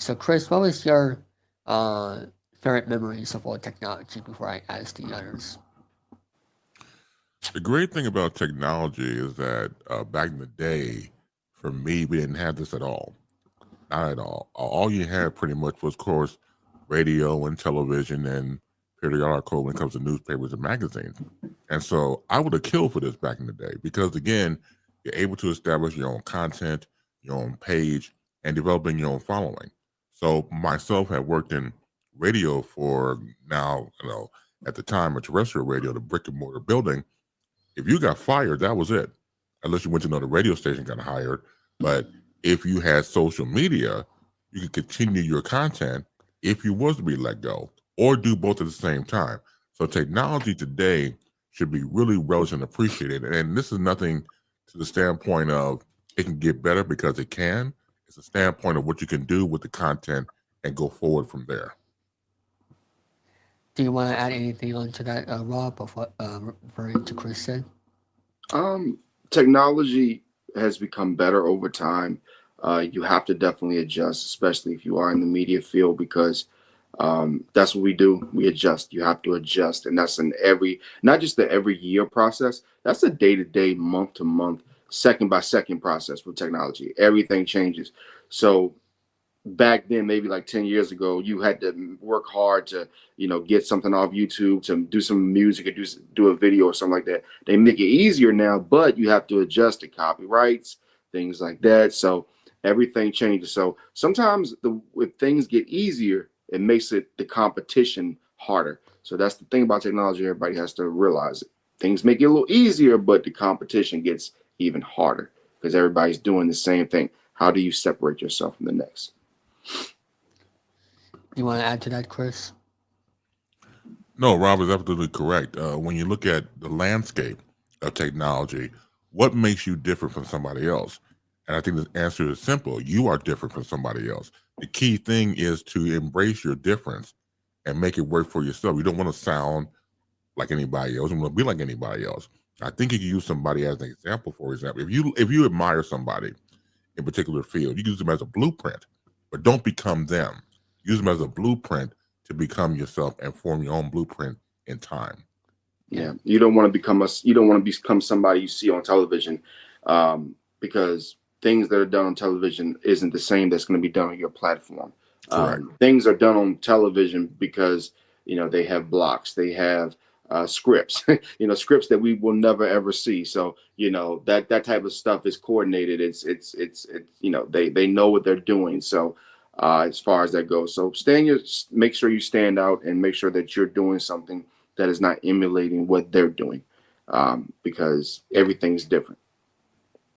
So, Chris, what was your uh, favorite memories of all technology before I ask the others? The great thing about technology is that back in the day, for me, we didn't have this at all. Not at all. All you had pretty much was, of course, radio and television and periodical when it comes to newspapers and magazines. And so I would have killed for this back in the day because, again, you're able to establish your own content, your own page, and developing your own following. So myself had worked in radio for now, at the time, a terrestrial radio, the brick and mortar building. If you got fired, that was it. Unless you went to another radio station, got hired. But if you had social media, you could continue your content if you was to be let go, or do both at the same time. So technology today should be really relished and appreciated. And this is nothing to the standpoint of it can get better because it can. It's a standpoint of what you can do with the content and go forward from there. Do you want to add anything onto that, Rob, of what referring to Chris said? Um, Technology has become better over time. You have to definitely adjust, especially if you are in the media field, because that's what we do. We adjust. You have to adjust, and that's an every, not just the every year process. That's a day to day, month to month, second by second process with technology. Everything changes. So back then, maybe like 10 years ago, you had to work hard to, get something off YouTube, to do some music, or do a video or something like that. They make it easier now, but you have to adjust the copyrights, things like that. So everything changes. So sometimes if things get easier, it makes the competition harder. So that's the thing about technology. Everybody has to realize it. Things make it a little easier, but the competition gets even harder because everybody's doing the same thing. How do you separate yourself from the next? You want to add to that, Chris? No, Rob is absolutely correct. When you look at the landscape of technology, what makes you different from somebody else? And I think the answer is simple. You are different from somebody else. The key thing is to embrace your difference and make it work for yourself. You don't want to sound like anybody else. You want to be like anybody else. I think you can use somebody as an example. For example, if you admire somebody in a particular field, you use them as a blueprint, but don't become them. Use them as a blueprint to become yourself and form your own blueprint in time. Yeah, you don't want to become somebody you see on television, because things that are done on television isn't the same that's going to be done on your platform. Correct. Things are done on television because they have blocks, they have scripts, scripts that we will never ever see. So that type of stuff is coordinated. It's they know what they're doing. So as far as that goes, so make sure you stand out and make sure that you're doing something that is not emulating what they're doing, because everything's different.